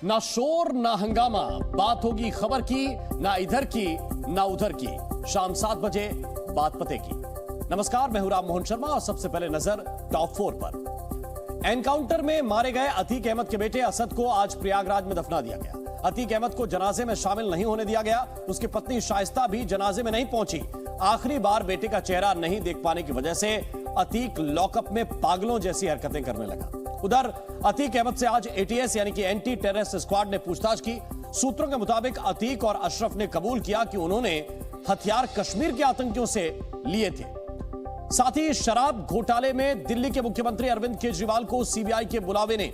ना शोर ना हंगामा, बात होगी खबर की, ना इधर की ना उधर की। शाम 7 बजे बात पते की। नमस्कार, मैं हूं राम मोहन शर्मा और सबसे पहले नजर टॉप 4 पर। एनकाउंटर में मारे गए अतीक अहमद के बेटे असद को आज प्रयागराज में दफना दिया गया। अतीक अहमद को जनाजे में शामिल नहीं होने दिया गया। उसकी पत्नी शाइस्ता भी जनाजे में नहीं पहुंची। आखिरी बार बेटे का चेहरा नहीं देख पाने की वजह से अतीक लॉकअप में पागलों जैसी हरकतें करने लगा। उधर अतीक अहमद से आज एटीएस यानी कि एंटी टेररिस्ट स्क्वाड ने पूछताछ की। सूत्रों के मुताबिक अतीक और अशरफ ने कबूल किया कि उन्होंने हथियार कश्मीर के आतंकियों से लिए थे। साथ ही शराब घोटाले में दिल्ली के मुख्यमंत्री अरविंद केजरीवाल को सीबीआई के बुलावे ने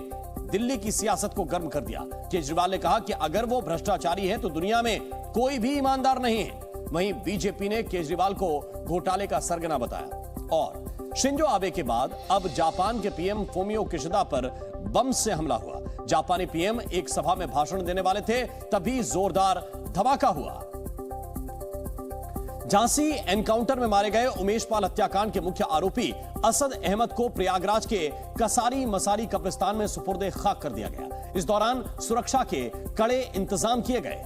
दिल्ली की सियासत को गर्म कर दिया। केजरीवाल ने कहा कि अगर वो भ्रष्टाचारी है तो दुनिया में कोई भी ईमानदार नहीं है। वहीं बीजेपी ने केजरीवाल को घोटाले का सरगना बताया। और शिंजो आबे के बाद अब जापान के पीएम फूमियो किशिदा पर बम से हमला हुआ। जापानी पीएम एक सभा में भाषण देने वाले थे, तभी जोरदार धमाका हुआ। झांसी एनकाउंटर में मारे गए उमेश पाल हत्याकांड के मुख्य आरोपी असद अहमद को प्रयागराज के कसारी मसारी कब्रिस्तान में सुपुर्दे खाक कर दिया गया। इस दौरान सुरक्षा के कड़े इंतजाम किए गए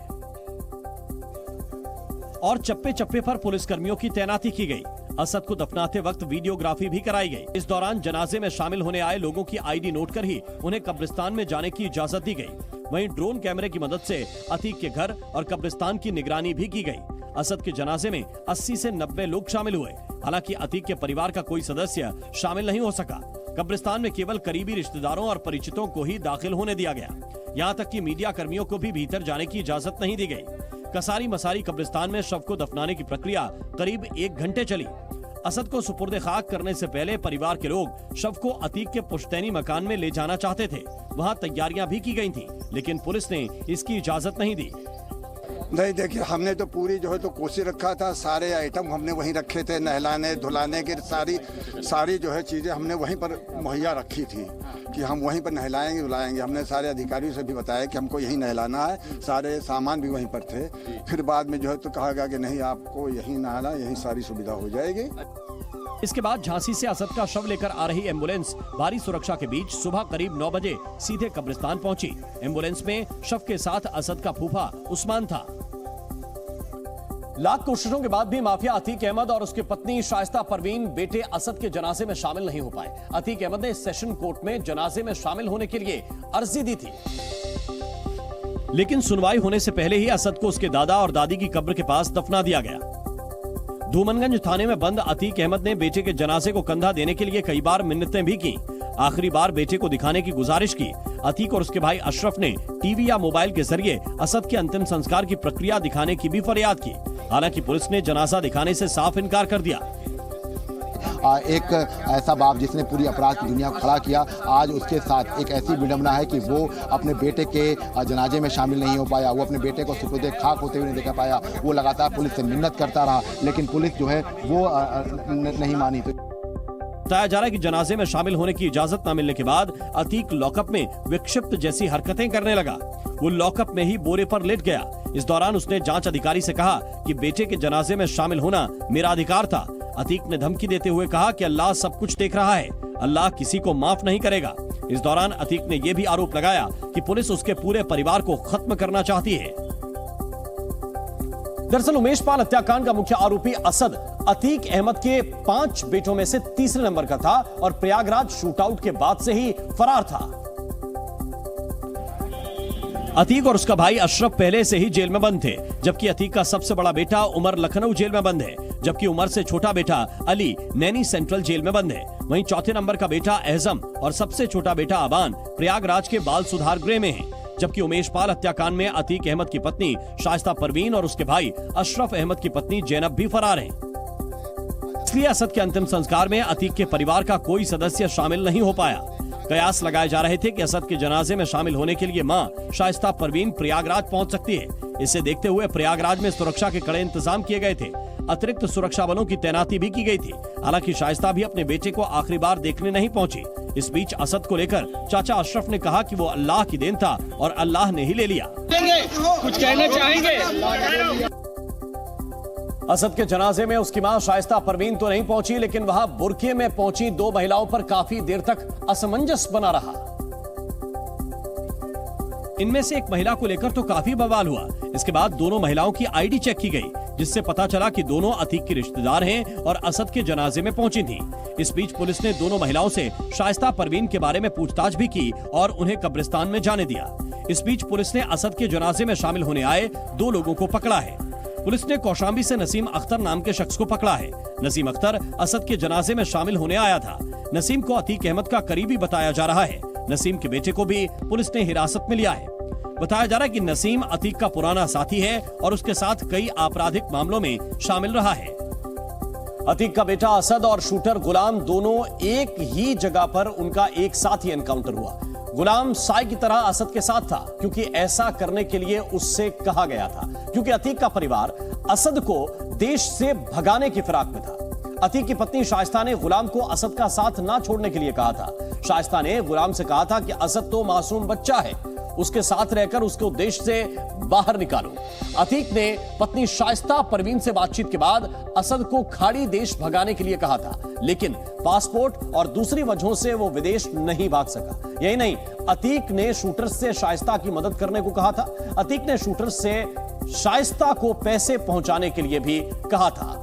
और चप्पे चप्पे पर पुलिसकर्मियों की तैनाती की गई। असद को दफनाते वक्त वीडियोग्राफी भी कराई गई। इस दौरान जनाजे में शामिल होने आए लोगों की आईडी नोट कर ही उन्हें कब्रिस्तान में जाने की इजाजत दी गई। वहीं ड्रोन कैमरे की मदद से अतीक के घर और कब्रिस्तान की निगरानी भी की गई। असद के जनाजे में 80 से 90 लोग शामिल हुए। हालांकि अतीक के परिवार का कोई सदस्य शामिल नहीं हो सका। कब्रिस्तान में केवल करीबी रिश्तेदारों और परिचितों को ही दाखिल होने दिया गया। यहाँ तक कि मीडिया कर्मियों को भी भीतर जाने की इजाजत नहीं दी गई। कसारी मसारी कब्रिस्तान में शव को दफनाने की प्रक्रिया करीब 1 घंटे चली। असद को सुपुर्दे खाक करने से पहले परिवार के लोग शव को अतीक के पुश्तैनी मकान में ले जाना चाहते थे। वहां तैयारियां भी की गई थी, लेकिन पुलिस ने इसकी इजाजत नहीं दी। नहीं, देखिए, हमने तो पूरी जो है तो कोशिश रखा था। सारे आइटम हमने वहीं रखे थे, नहलाने धुलाने की सारी जो है चीज़ें हमने वहीं पर मुहैया रखी थी कि हम वहीं पर नहलाएंगे धुलाएंगे। हमने सारे अधिकारियों से भी बताया कि हमको यहीं नहलाना है, सारे सामान भी वहीं पर थे। फिर बाद में जो है तो कहा गया कि नहीं, आपको यहीं नहलाना, यहीं सारी सुविधा हो जाएगी। इसके बाद झांसी से असद का शव लेकर आ रही एम्बुलेंस भारी सुरक्षा के बीच सुबह करीब 9 बजे सीधे कब्रिस्तान पहुंची। एम्बुलेंस में शव के साथ असद का फूफा उस्मान था। लाख कोशिशों के बाद भी माफिया अतीक अहमद और उसकी पत्नी शाइस्ता परवीन बेटे असद के जनाजे में शामिल नहीं हो पाए। अतीक अहमद ने सेशन कोर्ट में जनाजे में शामिल होने के लिए अर्जी दी थी, लेकिन सुनवाई होने से पहले ही असद को उसके दादा और दादी की कब्र के पास दफना दिया गया। धूमनगंज थाने में बंद अतीक अहमद ने बेटे के जनाजे को कंधा देने के लिए कई बार मिन्नतें भी की। आखिरी बार बेटे को दिखाने की गुजारिश की। अतीक और उसके भाई अशरफ ने टीवी या मोबाइल के जरिए असद के अंतिम संस्कार की प्रक्रिया दिखाने की भी फरियाद की। हालांकि पुलिस ने जनाजा दिखाने से साफ इनकार कर दिया। एक ऐसा बाप जिसने पूरी अपराध की दुनिया को खड़ा किया, आज उसके साथ एक ऐसी विडंबना है कि वो अपने बेटे के जनाजे में शामिल नहीं हो पाया। वो अपने बेटे को सुपुर्दे खाक होते हुए नहीं देखा पाया। वो लगातार पुलिस से मिन्नत करता रहा, लेकिन पुलिस जो है वो नहीं मानी। बताया जा रहा है कि जनाजे में शामिल होने की इजाजत न मिलने के बाद अतीक लॉकअप में विक्षिप्त जैसी हरकतें करने लगा। वो लॉकअप में ही बोरे पर लेट गया। इस दौरान उसने जांच अधिकारी से कहा कि बेटे के जनाजे में शामिल होना मेरा अधिकार था। अतीक ने धमकी देते हुए कहा कि अल्लाह सब कुछ देख रहा है, अल्लाह किसी को माफ नहीं करेगा। इस दौरान अतीक ने यह भी आरोप लगाया कि पुलिस उसके पूरे परिवार को खत्म करना चाहती है। दरअसल उमेश पाल हत्याकांड का मुख्य आरोपी असद अतीक अहमद के 5 बेटों में से तीसरे नंबर का था और प्रयागराज शूटआउट के बाद से ही फरार था। अतीक और उसका भाई अशरफ पहले से ही जेल में बंद थे, जबकि अतीक का सबसे बड़ा बेटा उमर लखनऊ जेल में बंद है, जबकि उमर से छोटा बेटा अली नैनी सेंट्रल जेल में बंद है। वहीं चौथे नंबर का बेटा एहजम और सबसे छोटा बेटा अबान प्रयागराज के बाल सुधार गृह में है। जबकि उमेश पाल हत्याकांड में अतीक अहमद की पत्नी शाइस्ता परवीन और उसके भाई अशरफ अहमद की पत्नी जैनब भी फरार हैं। इसलिए असद के अंतिम संस्कार में अतीक के परिवार का कोई सदस्य शामिल नहीं हो पाया। कयास लगाए जा रहे थे कि असद के जनाजे में शामिल होने के लिए मां शाइस्ता परवीन प्रयागराज पहुंच सकती है। इसे देखते हुए प्रयागराज में सुरक्षा के कड़े इंतजाम किए गए थे। अतिरिक्त सुरक्षा बलों की तैनाती भी की गई थी। हालांकि शाइस्ता भी अपने बेटे को आखिरी बार देखने नहीं पहुंची। इस बीच असद को लेकर चाचा अशरफ ने कहा कि वो अल्लाह की देन था और अल्लाह ने ही ले लिया। कुछ कहना चाहेंगे? असद के जनाजे में उसकी मां शाइस्ता परवीन तो नहीं पहुंची, लेकिन वहां बुर्के में पहुंची 2 महिलाओं पर काफी देर तक असमंजस बना रहा। इनमें से एक महिला को लेकर तो काफी बवाल हुआ। इसके बाद दोनों महिलाओं की आईडी चेक की गई, जिससे पता चला कि दोनों अतीक की रिश्तेदार हैं और असद के जनाजे में पहुंची थीं। इस बीच पुलिस ने दोनों महिलाओं से शाइस्ता परवीन के बारे में पूछताछ भी की और उन्हें कब्रिस्तान में जाने दिया। इस बीच पुलिस ने असद के जनाजे में शामिल होने आए 2 लोगों को पकड़ा है। पुलिस ने कौशाम्बी से नसीम अख्तर नाम के शख्स को पकड़ा है। नसीम अख्तर असद के जनाजे में शामिल होने आया था। नसीम को अतीक अहमद का करीबी बताया जा रहा है। नसीम के बेटे को भी पुलिस ने हिरासत में लिया है। बताया जा रहा है कि नसीम अतीक का पुराना साथी है और उसके साथ कई आपराधिक मामलों में शामिल रहा है। अतीक का बेटा असद और शूटर गुलाम दोनों एक ही जगह पर उनका एक साथ ही एनकाउंटर हुआ। गुलाम साय की तरह असद के साथ था, क्योंकि ऐसा करने के लिए उससे कहा गया था, क्योंकि अतीक का परिवार असद को देश से भगाने की फिराक में था। अतीक की पत्नी शाइस्ता ने गुलाम को असद का साथ ना छोड़ने के लिए कहा था। शाइस्ता ने गुलाम से कहा था कि असद तो मासूम बच्चा है, उसके साथ रहकर उसको देश से बाहर निकालो। अतीक ने पत्नी शाइस्ता परवीन से बातचीत के बाद असद को खाड़ी देश भगाने के लिए कहा था, लेकिन पासपोर्ट और दूसरी वजहों से वो विदेश नहीं भाग सका। यही नहीं, अतीक ने शूटर से शाइस्ता की मदद करने को कहा था। अतीक ने शूटर से शाइस्ता को पैसे पहुंचाने के लिए भी कहा था।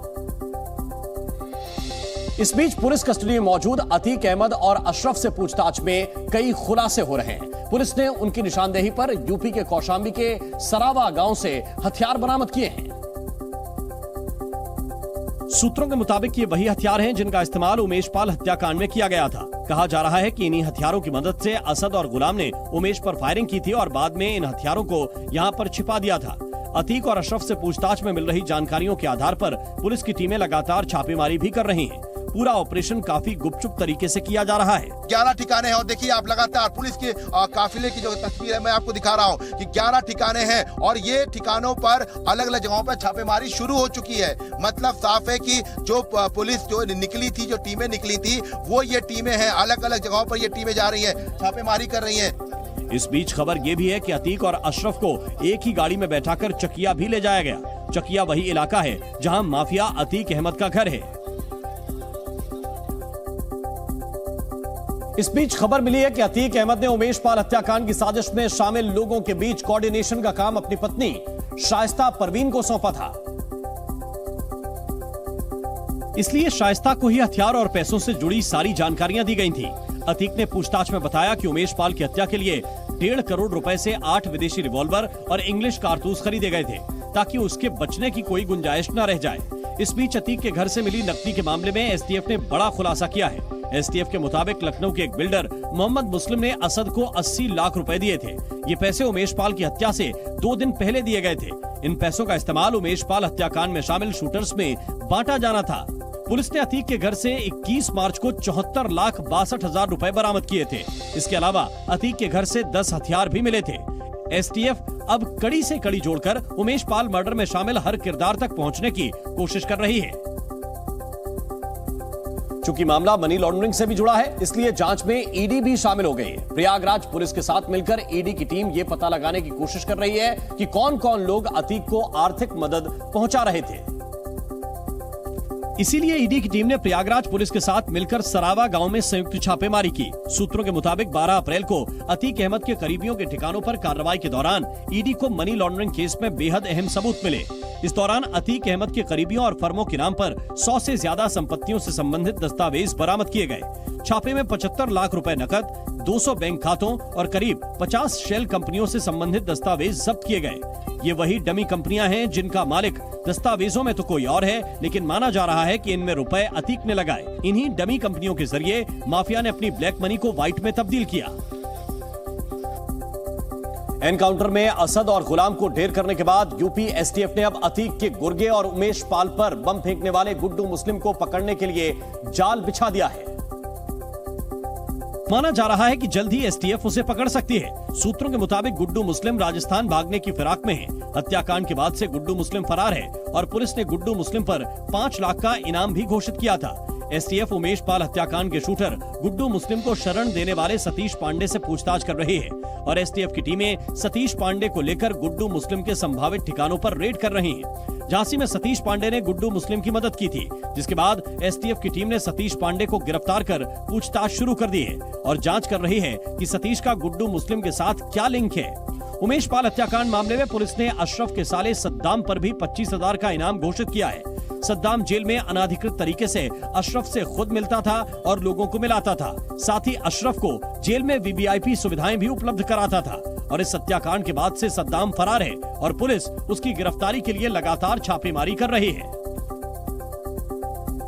इस बीच पुलिस कस्टडी में मौजूद अतीक अहमद और अशरफ से पूछताछ में कई खुलासे हो रहे हैं। पुलिस ने उनकी निशानदेही पर यूपी के कौशाम्बी के सरावा गांव से हथियार बरामद किए हैं। सूत्रों के मुताबिक ये वही हथियार हैं जिनका इस्तेमाल उमेश पाल हत्याकांड में किया गया था। कहा जा रहा है कि इन्हीं हथियारों की मदद से असद और गुलाम ने उमेश पर फायरिंग की थी और बाद में इन हथियारों को यहां पर छिपा दिया था। अतीक और अशरफ से पूछताछ में मिल रही जानकारियों के आधार पर पुलिस की टीमें लगातार छापेमारी भी कर रही हैं। पूरा ऑपरेशन काफी गुपचुप तरीके से किया जा रहा है। 11 ठिकाने हैं और देखिए आप लगातार पुलिस के काफिले की जो तस्वीर है मैं आपको दिखा रहा हूँ कि 11 ठिकाने हैं और ये ठिकानों पर अलग अलग जगहों पर छापेमारी शुरू हो चुकी है। मतलब साफ है कि जो पुलिस जो निकली थी, जो टीमें निकली थी, वो ये टीमें हैं, अलग अलग जगहों पर ये टीमें जा रही है, छापेमारी कर रही है। इस बीच खबर ये भी है कि अतीक और अशरफ को एक ही गाड़ी में बैठाकर चकिया भी ले जाया गया। चकिया वही इलाका है जहां माफिया अतीक अहमद का घर है। इस बीच खबर मिली है कि अतीक अहमद ने उमेश पाल हत्याकांड की साजिश में शामिल लोगों के बीच कोऑर्डिनेशन का काम अपनी पत्नी शाइस्ता परवीन को सौंपा था। इसलिए शाइस्ता को ही हथियार और पैसों से जुड़ी सारी जानकारियां दी गई थी। अतीक ने पूछताछ में बताया कि उमेश पाल की हत्या के लिए 1.5 करोड़ रुपए से 8 विदेशी रिवॉल्वर और इंग्लिश कारतूस खरीदे गए थे, ताकि उसके बचने की कोई गुंजाइश न रह जाए। इस बीच अतीक के घर से मिली नकदी के मामले में एसटीएफ ने बड़ा खुलासा किया है। एसटीएफ के मुताबिक लखनऊ के एक बिल्डर मोहम्मद मुस्लिम ने असद को 80 लाख रुपए दिए थे। ये पैसे उमेश पाल की हत्या से 2 दिन पहले दिए गए थे। इन पैसों का इस्तेमाल उमेश पाल हत्याकांड में शामिल शूटर्स में बांटा जाना था। पुलिस ने अतीक के घर से 21 मार्च को 74,62,000 रुपए बरामद किए थे। इसके अलावा अतीक के घर से 10 हथियार भी मिले थे। एसटीएफ अब कड़ी से कड़ी जोड़कर उमेश पाल मर्डर में शामिल हर किरदार तक पहुंचने की कोशिश कर रही है। चूंकि मामला मनी लॉन्ड्रिंग से भी जुड़ा है, इसलिए जांच में ईडी भी शामिल हो गई है। प्रयागराज पुलिस के साथ मिलकर ईडी की टीम ये पता लगाने की कोशिश कर रही है कि कौन कौन लोग अतीक को आर्थिक मदद पहुंचा रहे थे। इसीलिए ईडी की टीम ने प्रयागराज पुलिस के साथ मिलकर सरावा गांव में संयुक्त छापेमारी की। सूत्रों के मुताबिक 12 अप्रैल को अतीक अहमद के करीबियों के ठिकानों पर कार्रवाई के दौरान ईडी को मनी लॉन्ड्रिंग केस में बेहद अहम सबूत मिले। इस दौरान अतीक अहमद के करीबियों और फर्मों के नाम पर 100 से ज्यादा संपत्तियों से संबंधित दस्तावेज बरामद किए गए। छापे में 75 लाख रुपए नकद, 200 बैंक खातों और करीब 50 शेल कंपनियों से संबंधित दस्तावेज जब्त किए गए। ये वही डमी कंपनियां हैं जिनका मालिक दस्तावेजों में तो कोई और है, लेकिन माना जा रहा है कि इनमें रुपए अतीक ने लगाए। इन्हीं डमी कंपनियों के जरिए माफिया ने अपनी ब्लैक मनी को व्हाइट में तब्दील किया। एनकाउंटर में असद और गुलाम को ढेर करने के बाद यूपी एसटीएफ ने अब अतीक के गुर्गे और उमेश पाल पर बम फेंकने वाले गुड्डू मुस्लिम को पकड़ने के लिए जाल बिछा दिया है। माना जा रहा है कि जल्द ही एसटीएफ उसे पकड़ सकती है। सूत्रों के मुताबिक गुड्डू मुस्लिम राजस्थान भागने की फिराक में है। हत्याकांड के बाद से गुड्डू मुस्लिम फरार है और पुलिस ने गुड्डू मुस्लिम पर 5 लाख का इनाम भी घोषित किया था। एसटीएफ उमेश पाल हत्याकांड के शूटर गुड्डू मुस्लिम को शरण देने वाले सतीश पांडे से पूछताछ कर रही है और एसटीएफ की टीमें सतीश पांडे को लेकर गुड्डू मुस्लिम के संभावित ठिकानों पर रेड कर रही हैं। झांसी में सतीश पांडे ने गुड्डू मुस्लिम की मदद की थी, जिसके बाद एसटीएफ की टीम ने सतीश पांडे को गिरफ्तार कर पूछताछ शुरू कर दी है और जांच कर रही है कि सतीश का गुड्डू मुस्लिम के साथ क्या लिंक है। उमेश पाल हत्याकांड मामले में पुलिस ने अशरफ के साले सद्दाम पर भी 25,000 का इनाम घोषित किया है। सद्दाम जेल में अनाधिकृत तरीके से अशरफ से खुद मिलता था और लोगों को मिलाता था। साथ ही अशरफ को जेल में वीवीआईपी सुविधाएं भी उपलब्ध कराता था। और इस हत्याकांड के बाद से सद्दाम फरार है और पुलिस उसकी गिरफ्तारी के लिए लगातार छापेमारी कर रही है।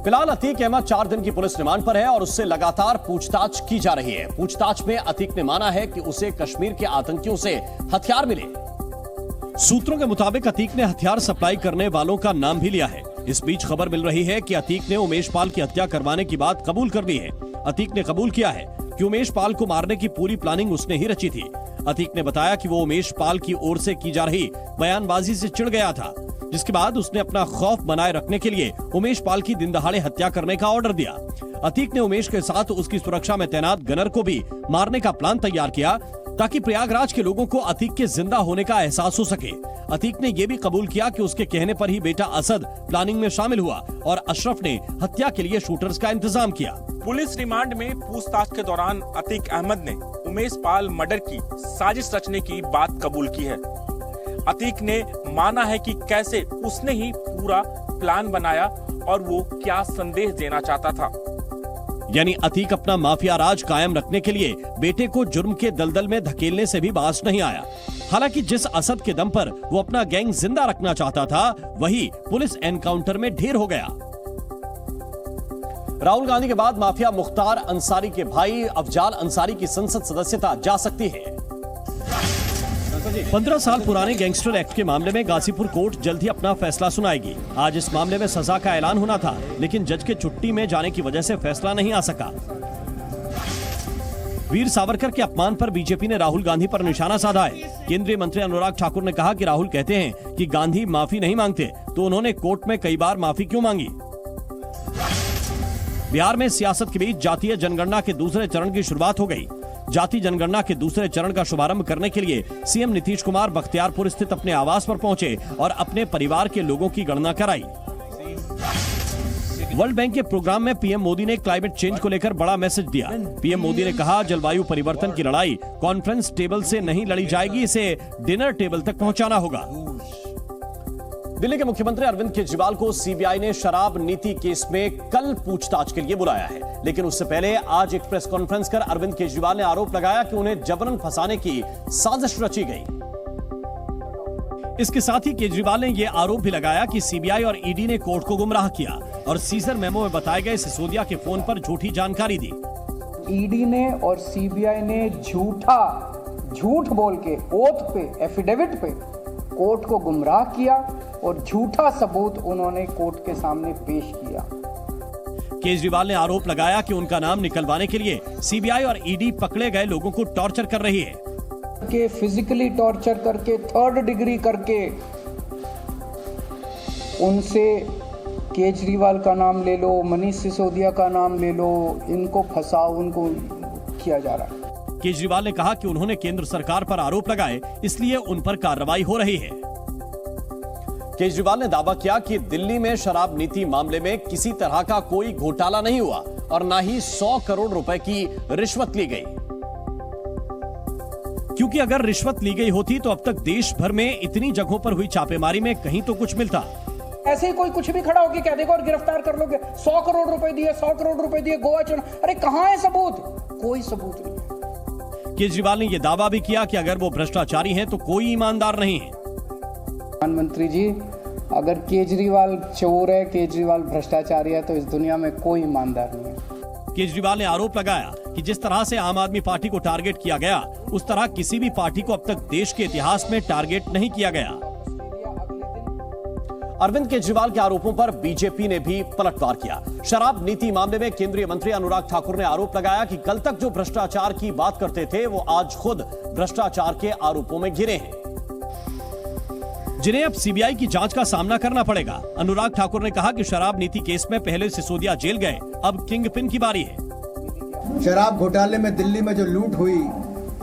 फिलहाल अतीक अहमद 4 दिन की पुलिस रिमांड पर है और उससे लगातार पूछताछ की जा रही है। पूछताछ में अतीक ने माना है कि उसे कश्मीर के आतंकियों से हथियार मिले। सूत्रों के मुताबिक अतीक ने हथियार सप्लाई करने वालों का नाम भी लिया है। इस बीच खबर मिल रही है कि अतीक ने उमेश पाल की हत्या करवाने की बात कबूल कर ली है। अतीक ने कबूल किया है कि उमेश पाल को मारने की पूरी प्लानिंग उसने ही रची थी। अतीक ने बताया कि वो उमेश पाल की ओर से की जा रही बयानबाजी से चिढ़ गया था, जिसके बाद उसने अपना खौफ बनाए रखने के लिए उमेश पाल की दिन दहाड़े हत्या करने का ऑर्डर दिया। अतीक ने उमेश के साथ उसकी सुरक्षा में तैनात गनर को भी मारने का प्लान तैयार किया ताकि प्रयागराज के लोगों को अतीक के जिंदा होने का एहसास हो सके। अतीक ने यह भी कबूल किया कि उसके कहने पर ही बेटा असद प्लानिंग में शामिल हुआ और अशरफ ने हत्या के लिए शूटर्स का इंतजाम किया। पुलिस रिमांड में पूछताछ के दौरान अतीक अहमद ने उमेश पाल मर्डर की साजिश रचने की बात कबूल की है। अतीक ने माना है कि कैसे उसने ही पूरा प्लान बनाया और वो क्या संदेश देना चाहता था। यानी अतीक अपना माफिया राज कायम रखने के लिए बेटे को जुर्म के दलदल में धकेलने से भी बाज नहीं आया। हालांकि जिस असद के दम पर वो अपना गैंग जिंदा रखना चाहता था, वही पुलिस एनकाउंटर में ढेर हो गया। राहुल गांधी के बाद माफिया मुख्तार अंसारी के भाई अफजाल अंसारी की संसद सदस्यता जा सकती है। 15 साल पुराने गैंगस्टर एक्ट के मामले में गाजीपुर कोर्ट जल्द ही अपना फैसला सुनाएगी। आज इस मामले में सजा का ऐलान होना था, लेकिन जज के छुट्टी में जाने की वजह से फैसला नहीं आ सका। वीर सावरकर के अपमान पर बीजेपी ने राहुल गांधी पर निशाना साधा है। केंद्रीय मंत्री अनुराग ठाकुर ने कहा कि राहुल कहते हैं कि गांधी माफी नहीं मांगते, तो उन्होंने कोर्ट में कई बार माफी क्यों मांगी। बिहार में सियासत के बीच जातीय जनगणना के दूसरे चरण की शुरुआत हो गई। जाति जनगणना के दूसरे चरण का शुभारंभ करने के लिए सीएम नीतीश कुमार बख्तियारपुर स्थित अपने आवास पर पहुंचे और अपने परिवार के लोगों की गणना कराई। वर्ल्ड बैंक के प्रोग्राम में पीएम मोदी ने क्लाइमेट चेंज को लेकर बड़ा मैसेज दिया। पीएम मोदी ने कहा, जलवायु परिवर्तन की लड़ाई कॉन्फ्रेंस टेबल से नहीं लड़ी जाएगी, इसे डिनर टेबल तक पहुंचाना होगा। दिल्ली के मुख्यमंत्री अरविंद केजरीवाल को सीबीआई ने शराब नीति केस में कल पूछताछ के लिए बुलाया है, लेकिन उससे पहले आज एक प्रेस कॉन्फ्रेंस कर अरविंद केजरीवाल ने आरोप लगाया कि उन्हें जबरन फंसाने की साजिश रची गई। इसके साथ ही केजरीवाल ने यह आरोप भी लगाया कि सीबीआई और ईडी ने कोर्ट को गुमराह किया और सीजर मेमो में बताए गए सिसोदिया के फोन पर झूठी जानकारी दी। ईडी ने और सीबीआई ने झूठ बोल के ओथ पे, एफिडेविट पे कोर्ट को गुमराह किया और झूठा सबूत उन्होंने कोर्ट के सामने पेश किया। केजरीवाल ने आरोप लगाया कि उनका नाम निकलवाने के लिए सीबीआई और ईडी पकड़े गए लोगों को टॉर्चर कर रही है। के फिजिकली टॉर्चर करके, 3rd डिग्री करके उनसे केजरीवाल का नाम ले लो, मनीष सिसोदिया का नाम ले लो, इनको फंसाओ, उनको किया जा रहा है। केजरीवाल ने कहा कि उन्होंने केंद्र सरकार पर आरोप लगाए, इसलिए उन पर कार्रवाई हो रही है। केजरीवाल ने दावा किया कि दिल्ली में शराब नीति मामले में किसी तरह का कोई घोटाला नहीं हुआ और न ही 100 करोड़ रुपए की रिश्वत ली गई, क्योंकि अगर रिश्वत ली गई होती तो अब तक देश भर में इतनी जगहों पर हुई छापेमारी में कहीं तो कुछ मिलता। ऐसे ही कोई कुछ भी खड़ा होकर कह देगा और गिरफ्तार कर लोगे, 100 करोड़ रुपए दिए, 100 करोड़ रुपए दिए, गोवा चुनाव, अरे कहां है सबूत? कोई सबूत नहीं। केजरीवाल ने यह दावा भी किया कि अगर वो भ्रष्टाचारी हैं तो कोई ईमानदार नहीं है। प्रधानमंत्री जी, अगर केजरीवाल चोर है, केजरीवाल भ्रष्टाचारी है, तो इस दुनिया में कोई ईमानदार नहीं है। केजरीवाल ने आरोप लगाया कि जिस तरह से आम आदमी पार्टी को टारगेट किया गया, उस तरह किसी भी पार्टी को अब तक देश के इतिहास में टारगेट नहीं किया गया। अरविंद केजरीवाल के आरोपों पर बीजेपी ने भी पलटवार किया। शराब नीति मामले में केंद्रीय मंत्री अनुराग ठाकुर ने आरोप लगाया कि कल तक जो भ्रष्टाचार की बात करते थे, वो आज खुद भ्रष्टाचार के आरोपों में घिरे हैं, जिन्हें अब सीबीआई की जांच का सामना करना पड़ेगा। अनुराग ठाकुर ने कहा कि शराब नीति केस में पहले सिसोदिया जेल गए, अब किंगपिन की बारी है। शराब घोटाले में दिल्ली में जो लूट हुई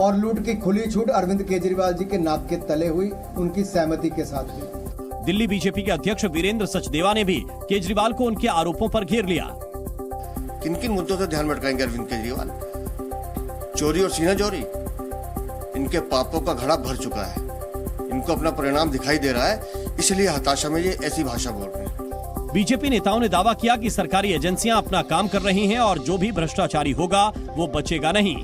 और लूट की खुली छूट अरविंद केजरीवाल जी के नाक के तले हुई, उनकी सहमति के साथ हुई। दिल्ली बीजेपी के अध्यक्ष वीरेंद्र सचदेवा ने भी केजरीवाल को उनके आरोपों पर घेर लिया। किन किन मुद्दों से ध्यान भटकाएंगे अरविंद केजरीवाल? चोरी और सीना चोरी, इनके पापों का घड़ा भर चुका है, इनको अपना परिणाम दिखाई दे रहा है, इसलिए हताशा में ये ऐसी भाषा बोल रहे हैं। बीजेपी नेताओं ने दावा किया कि सरकारी एजेंसियां अपना काम कर रही हैं और जो भी भ्रष्टाचारी होगा वो बचेगा नहीं।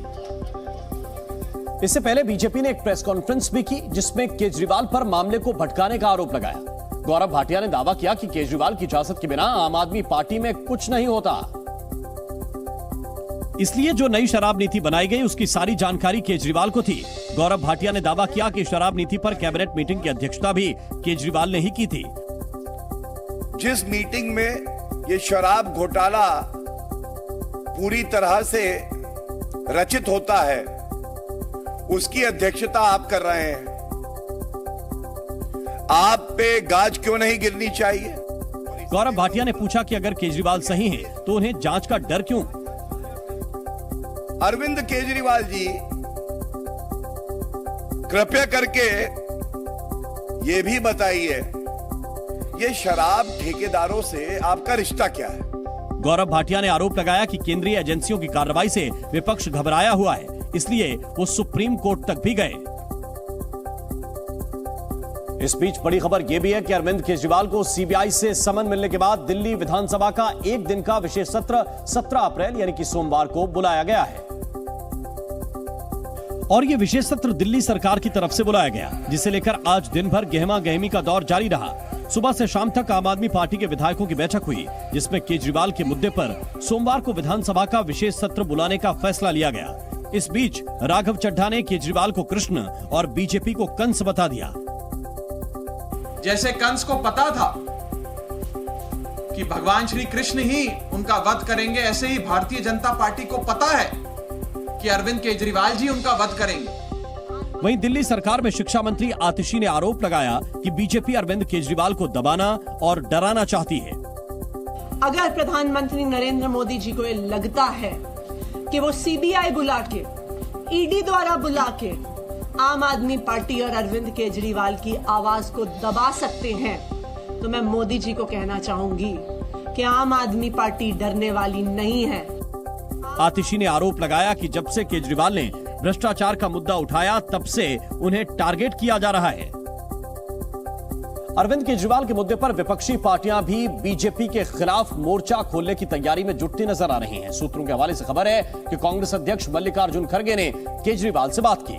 इससे पहले बीजेपी ने एक प्रेस कॉन्फ्रेंस भी की जिसमें केजरीवाल पर मामले को भटकाने का आरोप लगाया। गौरव भाटिया ने दावा किया कि केजरीवाल की इजाजत के बिना आम आदमी पार्टी में कुछ नहीं होता, इसलिए जो नई शराब नीति बनाई गई उसकी सारी जानकारी केजरीवाल को थी। गौरव भाटिया ने दावा किया कि शराब नीति पर कैबिनेट मीटिंग की अध्यक्षता भी केजरीवाल ने ही की थी। जिस मीटिंग में ये शराब घोटाला पूरी तरह से रचित होता है उसकी अध्यक्षता आप कर रहे हैं। आप पे गाज क्यों नहीं गिरनी चाहिए? गौरव भाटिया ने पूछा कि अगर केजरीवाल सही हैं, तो उन्हें जांच का डर क्यों? अरविंद केजरीवाल जी, कृपया करके ये भी बताइए, ये शराब ठेकेदारों से आपका रिश्ता क्या है? गौरव भाटिया ने आरोप लगाया कि केंद्रीय एजेंसियों की कार्रवाई से विपक्ष घबराया हुआ है, इसलिए वो सुप्रीम कोर्ट तक भी गए। इस बीच बड़ी खबर यह भी है कि अरविंद केजरीवाल को सीबीआई से समन मिलने के बाद दिल्ली विधानसभा का एक दिन का विशेष सत्र 17 अप्रैल यानी कि सोमवार को बुलाया गया है। और यह विशेष सत्र दिल्ली सरकार की तरफ से बुलाया गया, जिसे लेकर आज दिन भर गहमा गहमी का दौर जारी रहा। सुबह से शाम तक आम आदमी पार्टी के विधायकों की बैठक हुई, जिसमें केजरीवाल के मुद्दे पर सोमवार को विधानसभा का विशेष सत्र बुलाने का फैसला लिया गया। इस बीच राघव चड्ढा ने केजरीवाल को कृष्ण और बीजेपी को कंस बता दिया। जैसे कंस को पता था कि भगवान श्री कृष्ण ही उनका वध करेंगे, ऐसे ही भारतीय जनता पार्टी को पता है कि अरविंद केजरीवाल जी उनका वध करेंगे। वहीं दिल्ली सरकार में शिक्षा मंत्री आतिशी ने आरोप लगाया कि बीजेपी अरविंद केजरीवाल को दबाना और डराना चाहती है। अगर प्रधानमंत्री नरेंद्र मोदी जी को ये लगता है कि वो सीबीआई बुला के, ईडी द्वारा बुला के आम आदमी पार्टी और अरविंद केजरीवाल की आवाज को दबा सकते हैं, तो मैं मोदी जी को कहना चाहूंगी कि आम आदमी पार्टी डरने वाली नहीं है। आतिशी ने आरोप लगाया कि जब से केजरीवाल ने भ्रष्टाचार का मुद्दा उठाया, तब से उन्हें टारगेट किया जा रहा है। अरविंद केजरीवाल के मुद्दे पर विपक्षी पार्टियां भी बीजेपी के खिलाफ मोर्चा खोलने की तैयारी में जुटती नजर आ रही हैं। सूत्रों के हवाले से खबर है कि कांग्रेस अध्यक्ष मल्लिकार्जुन खड़गे ने केजरीवाल से बात की,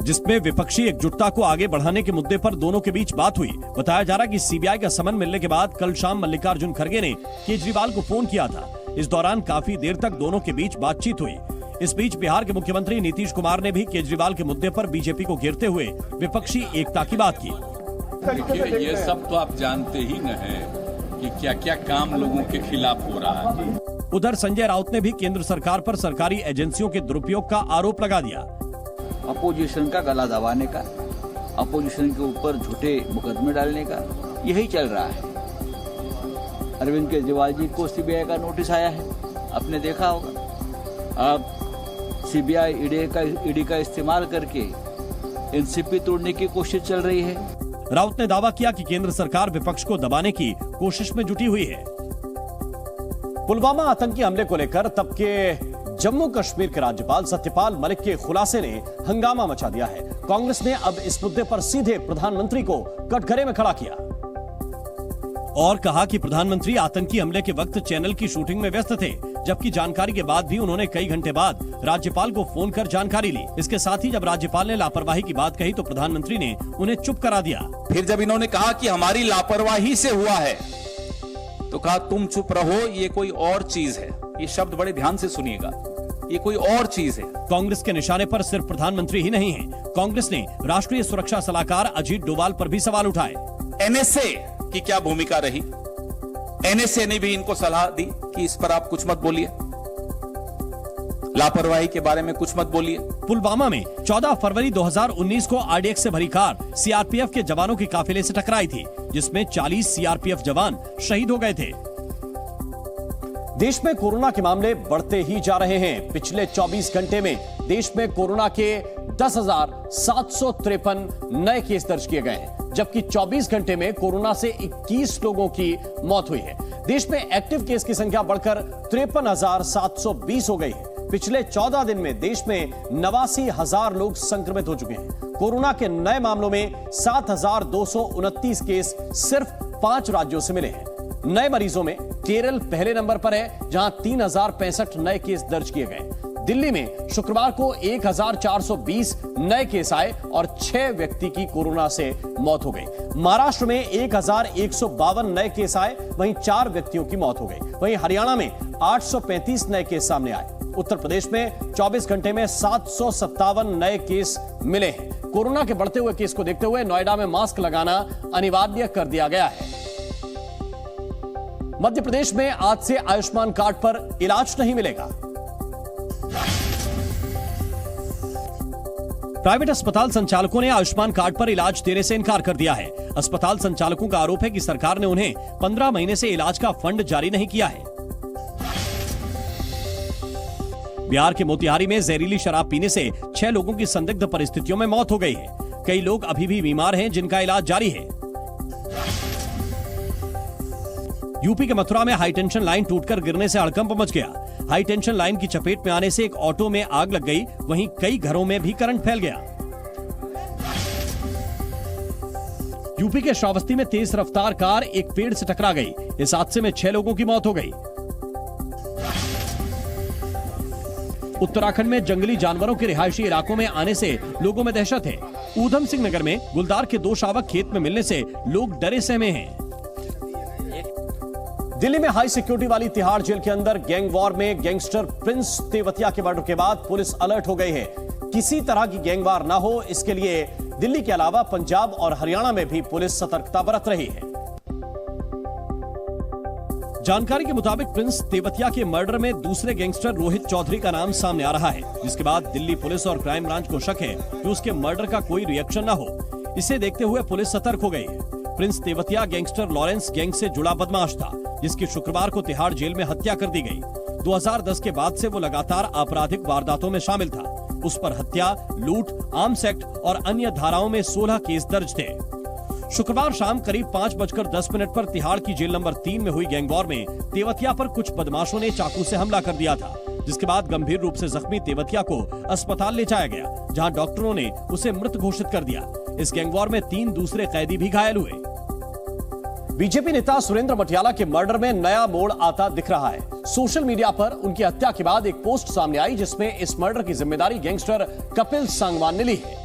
जिसमें विपक्षी एकजुटता को आगे बढ़ाने के मुद्दे पर दोनों के बीच बात हुई। बताया जा रहा है कि सीबीआई का समन मिलने के बाद कल शाम मल्लिकार्जुन खड़गे ने केजरीवाल को फोन किया था। इस दौरान काफी देर तक दोनों के बीच बातचीत हुई। इस बीच बिहार के मुख्यमंत्री नीतीश कुमार ने भी केजरीवाल के मुद्दे पर बीजेपी को घेरते हुए विपक्षी एकता की बात की। देखिए, ये सब तो आप जानते ही न है कि क्या क्या काम लोगों के खिलाफ हो रहा है। उधर संजय राउत ने भी केंद्र सरकार पर सरकारी एजेंसियों के दुरुपयोग का आरोप लगा दिया। अपोजिशन का गला दबाने का, अपोजिशन के ऊपर झूठे मुकदमे डालने का, यही चल रहा है। अरविंद केजरीवाल जी को सीबीआई का नोटिस आया है, आपने देखा होगा। अब सीबीआई ईडी का इस्तेमाल करके एनसीपी तोड़ने की कोशिश चल रही है। राउत ने दावा किया कि केंद्र सरकार विपक्ष को दबाने की कोशिश में जुटी हुई है। पुलवामा आतंकी हमले को लेकर तब के जम्मू कश्मीर के राज्यपाल सत्यपाल मलिक के खुलासे ने हंगामा मचा दिया है। कांग्रेस ने अब इस मुद्दे पर सीधे प्रधानमंत्री को कटघरे में खड़ा किया और कहा कि प्रधानमंत्री आतंकी हमले के वक्त चैनल की शूटिंग में व्यस्त थे, जबकि जानकारी के बाद भी उन्होंने कई घंटे बाद राज्यपाल को फोन कर जानकारी ली। इसके साथ ही जब राज्यपाल ने लापरवाही की बात कही तो प्रधानमंत्री ने उन्हें चुप करा दिया। फिर जब इन्होंने कहा कि हमारी लापरवाही से हुआ है, तो कहा तुम चुप रहो, ये कोई और चीज है। ये शब्द बड़े ध्यान से सुनिएगा, ये कोई और चीज है। कांग्रेस के निशाने पर सिर्फ प्रधानमंत्री ही नहीं है, कांग्रेस ने राष्ट्रीय सुरक्षा सलाहकार अजीत डोभाल पर भी सवाल उठाए। एनएसए की क्या भूमिका रही? एनएसए ने भी इनको सलाह दी कि इस पर आप कुछ मत बोलिए, लापरवाही के बारे में कुछ मत बोलिए। पुलवामा में 14 फरवरी 2019 को आरडीएक्स से भरी कार सीआरपीएफ के जवानों के काफिले से टकराई थी, जिसमें 40 सीआरपीएफ जवान शहीद हो गए थे। देश में कोरोना के मामले बढ़ते ही जा रहे हैं। पिछले 24 घंटे में देश में कोरोना के 10,753 नए केस दर्ज किए गए हैं, जबकि 24 घंटे में कोरोना से 21 लोगों की मौत हुई है। देश में एक्टिव केस की संख्या बढ़कर 53,720 हो गई है। पिछले 14 दिन में देश में 89,000 लोग संक्रमित हो चुके हैं। कोरोना के नए मामलों में 7,229 केस सिर्फ 5 राज्यों से मिले हैं। नए मरीजों में केरल पहले नंबर पर है, जहां 3,065 नए केस दर्ज किए गए। दिल्ली में शुक्रवार को 1,420 नए केस आए और 6 व्यक्ति की कोरोना से मौत हो गई। महाराष्ट्र में 1,152 नए केस आए, वहीं 4 व्यक्तियों की मौत हो गई। वहीं हरियाणा में 835 नए केस सामने आए। उत्तर प्रदेश में 24 घंटे में 757 नए केस मिले हैं। कोरोना के बढ़ते हुए केस को देखते हुए नोएडा में मास्क लगाना अनिवार्य कर दिया गया है। मध्य प्रदेश में आज से आयुष्मान कार्ड पर इलाज नहीं मिलेगा। प्राइवेट अस्पताल संचालकों ने आयुष्मान कार्ड पर इलाज देने से इनकार कर दिया है। अस्पताल संचालकों का आरोप है कि सरकार ने उन्हें 15 महीने से इलाज का फंड जारी नहीं किया है। बिहार के मोतिहारी में जहरीली शराब पीने से 6 लोगों की संदिग्ध परिस्थितियों में मौत हो गई है। कई लोग अभी भी बीमार हैं, जिनका इलाज जारी है। यूपी के मथुरा में हाई टेंशन लाइन टूटकर गिरने से हड़कंप मच गया। हाई टेंशन लाइन की चपेट में आने से एक ऑटो में आग लग गई, वहीं कई घरों में भी करंट फैल गया। यूपी के श्रावस्ती में तेज रफ्तार कार एक पेड़ से टकरा गई। इस हादसे में 6 लोगों की मौत हो गई। उत्तराखंड में जंगली जानवरों के रिहायशी इलाकों में आने से लोगों में दहशत है। ऊधम सिंह नगर में गुलदार के 2 शावक खेत में मिलने से लोग डरे सहमे हैं। दिल्ली में हाई सिक्योरिटी वाली तिहाड़ जेल के अंदर गैंग वॉर में गैंगस्टर प्रिंस तेवतिया के मर्डर के बाद पुलिस अलर्ट हो गई है। किसी तरह की गैंग वॉर ना हो, इसके लिए दिल्ली के अलावा पंजाब और हरियाणा में भी पुलिस सतर्कता बरत रही है। जानकारी के मुताबिक प्रिंस तेवतिया के मर्डर में दूसरे गैंगस्टर रोहित चौधरी का नाम सामने आ रहा है, जिसके बाद दिल्ली पुलिस और क्राइम ब्रांच को शक है कि उसके मर्डर का कोई रिएक्शन न हो। इसे देखते हुए पुलिस सतर्क हो गई है। Prince Tewatia gangster Lawrence gang से जुड़ा बदमाश था, जिसकी शुक्रवार को तिहाड़ जेल में हत्या कर दी गई। 2010 के बाद से वो लगातार आपराधिक वारदातों में शामिल था। उस पर हत्या, लूट, आर्म्स एक्ट और अन्य धाराओं में 16 केस दर्ज थे। शुक्रवार शाम करीब 5:10 पर तिहाड़ की जेल नंबर 3 में हुई गैंग वॉर में तेवतिया पर कुछ बदमाशों ने चाकू से हमला कर दिया था, जिसके बाद गंभीर रूप से जख्मी तेवतिया को अस्पताल ले जाया गया, जहां डॉक्टरों ने उसे मृत घोषित कर दिया। इस गैंग वॉर में 3 दूसरे कैदी भी घायल हुए। बीजेपी नेता सुरेंद्र मटियाला के मर्डर में नया मोड़ आता दिख रहा है। सोशल मीडिया पर उनकी हत्या के बाद एक पोस्ट सामने आई, जिसमें इस मर्डर की जिम्मेदारी गैंगस्टर कपिल सांगवान ने ली है।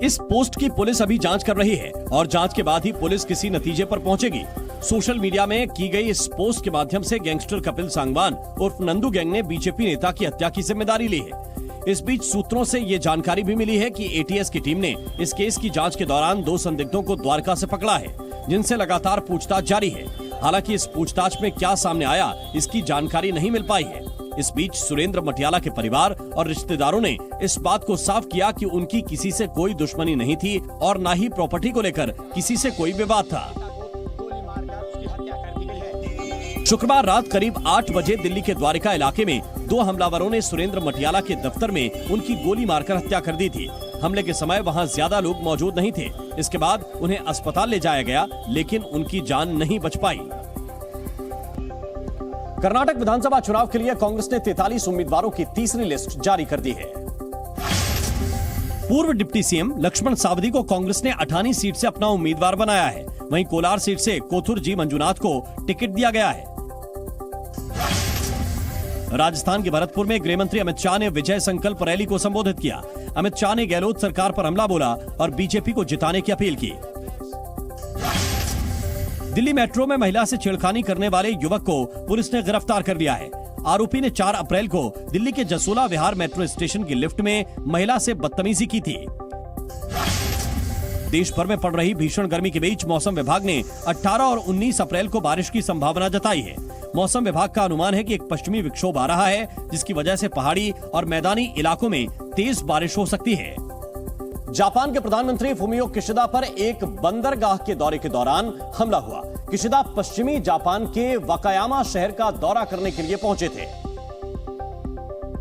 इस पोस्ट की पुलिस अभी जांच कर रही है और जांच के बाद ही पुलिस किसी नतीजे पर पहुंचेगी। सोशल मीडिया में की गई इस पोस्ट के माध्यम से गैंगस्टर कपिल सांगवान उर्फ नंदू गैंग ने बीजेपी नेता की हत्या की जिम्मेदारी ली है। इस बीच सूत्रों से ये जानकारी भी मिली है कि एटीएस की टीम ने इस केस की जांच के दौरान 2 संदिग्धों को द्वारका से पकड़ा है, जिनसे लगातार पूछताछ जारी है। हालांकि इस पूछताछ में क्या सामने आया, इसकी जानकारी नहीं मिल पाई है। इस बीच सुरेंद्र मटियाला के परिवार और रिश्तेदारों ने इस बात को साफ किया कि उनकी किसी से कोई दुश्मनी नहीं थी और न ही प्रॉपर्टी को लेकर किसी से कोई विवाद था। शुक्रवार रात करीब 8 बजे दिल्ली के द्वारका इलाके में 2 हमलावरों ने सुरेंद्र मटियाला के दफ्तर में उनकी गोली मारकर हत्या कर दी थी। हमले के समय वहां ज्यादा लोग मौजूद नहीं थे। इसके बाद उन्हें अस्पताल ले जाया गया, लेकिन उनकी जान नहीं बच पाई। कर्नाटक विधानसभा चुनाव के लिए कांग्रेस ने 43 उम्मीदवारों की तीसरी लिस्ट जारी कर दी है। पूर्व डिप्टी सीएम लक्ष्मण सावदी को कांग्रेस ने 18 सीट से अपना उम्मीदवार बनाया है। वहीं कोलार सीट से कोथुर जी मंजुनाथ को टिकट दिया गया है। राजस्थान के भरतपुर में गृह मंत्री अमित शाह ने विजय संकल्प रैली को संबोधित किया। अमित शाह ने गहलोत सरकार पर हमला बोला और बीजेपी को जिताने की अपील की। दिल्ली मेट्रो में महिला से छेड़खानी करने वाले युवक को पुलिस ने गिरफ्तार कर लिया है। आरोपी ने 4 अप्रैल को दिल्ली के जसोला विहार मेट्रो स्टेशन की लिफ्ट में महिला से बदतमीजी की थी। देश भर में पड़ रही भीषण गर्मी के बीच मौसम विभाग ने 18 और 19 अप्रैल को बारिश की संभावना जताई है। मौसम विभाग का अनुमान है कि एक पश्चिमी विक्षोभ आ रहा है, जिसकी वजह से पहाड़ी और मैदानी इलाकों में तेज बारिश हो सकती है। जापान के प्रधानमंत्री फुमियो किशिदा पर एक बंदरगाह के दौरे के दौरान हमला हुआ। किशिदा पश्चिमी जापान के वाकायामा शहर का दौरा करने के लिए पहुंचे थे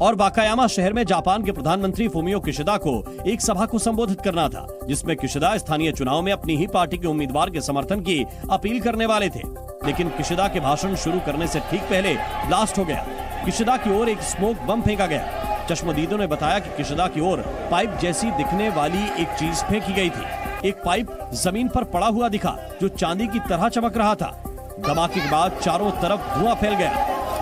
और वाकायामा शहर में जापान के प्रधानमंत्री फुमियो किशिदा को एक सभा को संबोधित करना था, जिसमें किशिदा स्थानीय चुनाव में अपनी ही पार्टी के उम्मीदवार के समर्थन की अपील करने वाले थे। लेकिन किशिदा के भाषण शुरू करने से ठीक पहले ब्लास्ट हो गया। किशदा की ओर एक स्मोक बम फेंका गया। चश्मदीदों ने बताया कि किशदा की ओर पाइप जैसी दिखने वाली एक चीज फेंकी गई थी। एक पाइप जमीन पर पड़ा हुआ दिखा जो चांदी की तरह चमक रहा था। धमाके के बाद चारों तरफ धुआं फैल गया।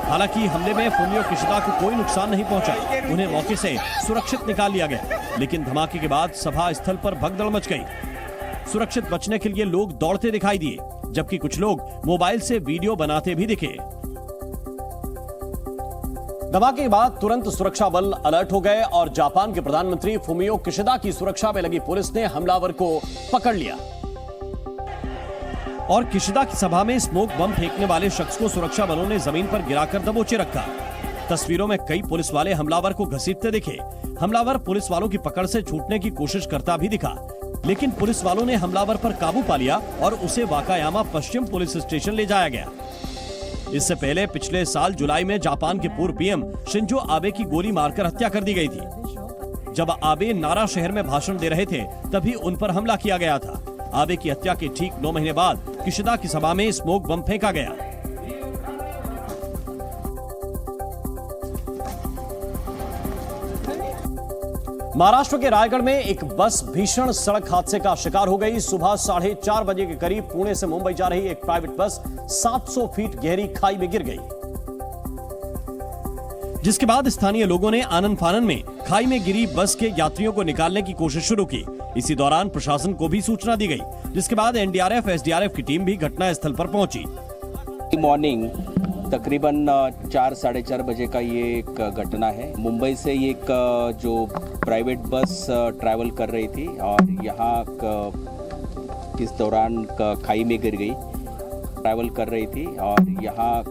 हालांकि हमले में फुमियो किशदा को कोई नुकसान नहीं पहुंचा, उन्हें मौके से सुरक्षित निकाल लिया गया। लेकिन धमाके के बाद सभा स्थल पर भगदड़ मच गई। सुरक्षित बचने के लिए लोग दौड़ते दिखाई दिए, जबकि कुछ लोग मोबाइल से वीडियो बनाते भी दिखे। धमाके के बाद तुरंत सुरक्षा बल अलर्ट हो गए और जापान के प्रधानमंत्री फुमियो किशिदा की सुरक्षा में लगी पुलिस ने हमलावर को पकड़ लिया और किशिदा की सभा में स्मोक बम फेंकने वाले शख्स को सुरक्षा बलों ने जमीन पर गिराकर दबोचे रखा। तस्वीरों में कई पुलिस वाले हमलावर को घसीटते दिखे। हमलावर पुलिस वालों की पकड़ से छूटने की कोशिश करता भी दिखा, लेकिन पुलिस वालों ने हमलावर पर काबू पा लिया और उसे वाकायामा पश्चिम पुलिस स्टेशन ले जाया गया। इससे पहले पिछले साल जुलाई में जापान के पूर्व पीएम शिंजो आबे की गोली मारकर हत्या कर दी गई थी। जब आबे नारा शहर में भाषण दे रहे थे तभी उन पर हमला किया गया था। आबे की हत्या के ठीक 9 महीने बाद किशिदा की सभा में स्मोक बम फेंका गया। महाराष्ट्र के रायगढ़ में एक बस भीषण सड़क हादसे का शिकार हो गई। सुबह 4:30 बजे के करीब पुणे से मुंबई जा रही एक प्राइवेट बस 700 फीट गहरी खाई में गिर गई, जिसके बाद स्थानीय लोगों ने आनन फानन में खाई में गिरी बस के यात्रियों को निकालने की कोशिश शुरू की। इसी दौरान प्रशासन को भी सूचना दी गई, जिसके बाद एनडीआरएफ एसडीआरएफ की टीम भी घटना स्थल पर पहुंची। मॉर्निंग तकरीबन 4-4:30 बजे का ये एक घटना है। मुंबई से एक जो प्राइवेट बस ट्रैवल कर रही थी और यहाँ किस दौरान खाई में गिर गई। ट्रैवल कर रही थी और यहाँ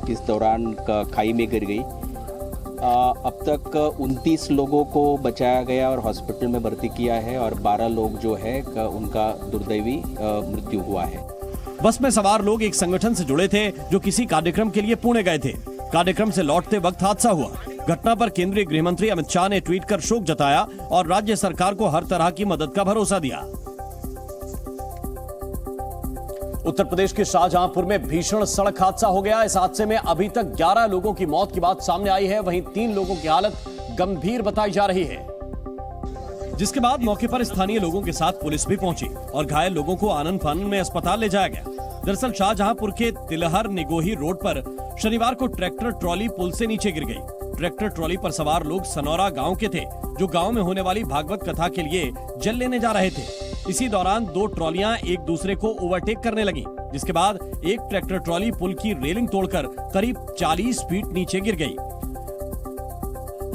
किस दौरान खाई में गिर गई। अब तक 29 लोगों को बचाया गया और हॉस्पिटल में भर्ती किया है और 12 लोग जो है उनका दुर्दैवी मृत्यु हुआ है। बस में सवार लोग एक संगठन से जुड़े थे जो किसी कार्यक्रम के लिए पुणे गए थे। कार्यक्रम से लौटते वक्त हादसा हुआ। घटना पर केंद्रीय गृह मंत्री अमित शाह ने ट्वीट कर शोक जताया और राज्य सरकार को हर तरह की मदद का भरोसा दिया। उत्तर प्रदेश के शाहजहांपुर में भीषण सड़क हादसा हो गया। इस हादसे में अभी तक 11 लोगों की मौत की बात सामने आई है, वहीं 3 लोगों की हालत गंभीर बताई जा रही है, जिसके बाद मौके पर स्थानीय लोगों के साथ पुलिस भी पहुंची और घायल लोगों को आनन फानन में अस्पताल ले जाया गया। दरअसल शाहजहांपुर के तिलहर निगोही रोड पर शनिवार को ट्रैक्टर ट्रॉली पुल से नीचे गिर गई। ट्रैक्टर ट्रॉली पर सवार लोग सनौरा गांव के थे, जो गांव में होने वाली भागवत कथा के लिए जल लेने जा रहे थे। इसी दौरान 2 ट्रॉलियां एक दूसरे को ओवरटेक करने लगी, जिसके बाद एक ट्रैक्टर ट्रॉली पुल की रेलिंग तोड़कर करीब 40 फीट नीचे गिर गई।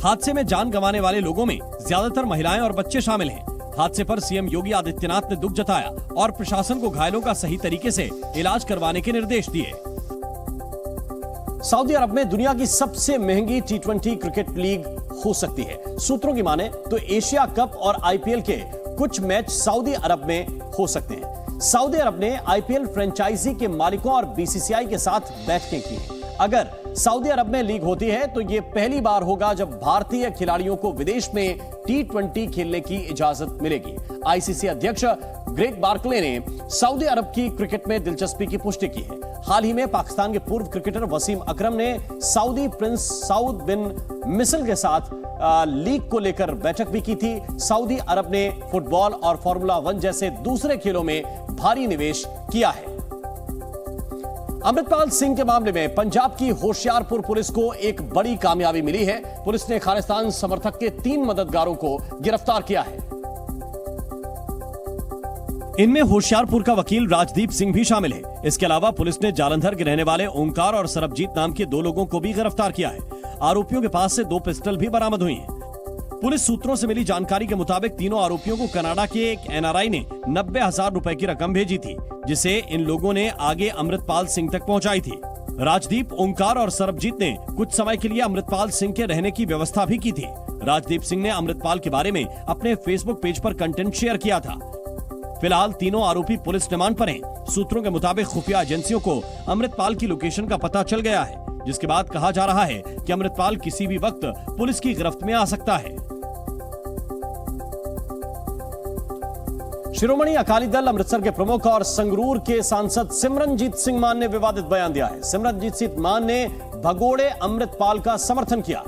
हादसे में जान गंवाने वाले लोगों में ज्यादातर महिलाएं और बच्चे शामिल हैं। हादसे पर सीएम योगी आदित्यनाथ ने दुख जताया और प्रशासन को घायलों का सही तरीके से इलाज करवाने के निर्देश दिए। सऊदी अरब में दुनिया की सबसे महंगी T20 क्रिकेट लीग हो सकती है। सूत्रों की माने तो एशिया कप और आईपीएल के कुछ मैच सऊदी अरब में हो सकते हैं। सऊदी अरब ने आईपीएल फ्रेंचाइजी के मालिकों और बीसीसीआई के साथ बैठकें की हैं। अगर सऊदी अरब में लीग होती है तो यह पहली बार होगा जब भारतीय खिलाड़ियों को विदेश में T20 खेलने की इजाजत मिलेगी। आईसीसी अध्यक्ष ग्रेग बार्कले ने सऊदी अरब की क्रिकेट में दिलचस्पी की पुष्टि की है। हाल ही में पाकिस्तान के पूर्व क्रिकेटर वसीम अकरम ने सऊदी प्रिंस सऊद बिन मिसल के साथ लीग को लेकर बैठक भी की थी। सऊदी अरब ने फुटबॉल और फार्मूला 1 जैसे दूसरे खेलों में भारी निवेश किया है। अमृतपाल सिंह के मामले में पंजाब की होशियारपुर पुलिस को एक बड़ी कामयाबी मिली है। पुलिस ने खालिस्तान समर्थक के 3 मददगारों को गिरफ्तार किया है। इनमें होशियारपुर का वकील राजदीप सिंह भी शामिल है। इसके अलावा पुलिस ने जालंधर के रहने वाले ओंकार और सरबजीत नाम के 2 लोगों को भी गिरफ्तार किया है। आरोपियों के पास से 2 पिस्टल भी बरामद हुई हैं। पुलिस सूत्रों से मिली जानकारी के मुताबिक तीनों आरोपियों को कनाडा के एक एनआरआई ने 90,000 रुपए की रकम भेजी थी, जिसे इन लोगों ने आगे अमृतपाल सिंह तक पहुंचाई थी। राजदीप, ओंकार और सरबजीत ने कुछ समय के लिए अमृतपाल सिंह के रहने की व्यवस्था भी की थी। राजदीप सिंह ने अमृतपाल के बारे में अपने फेसबुक पेज पर कंटेंट शेयर किया था। फिलहाल तीनों आरोपी पुलिस रिमांड पर हैं। सूत्रों के मुताबिक खुफिया एजेंसियों को अमृतपाल की लोकेशन का पता चल गया है, जिसके बाद कहा जा रहा है कि अमृतपाल किसी भी वक्त पुलिस की गिरफ्त में आ सकता है। शिरोमणि अकाली दल अमृतसर के प्रमुख और संगरूर के सांसद सिमरनजीत सिंह मान ने विवादित बयान दिया है। सिमरनजीत सिंह मान ने भगोड़े अमृतपाल का समर्थन किया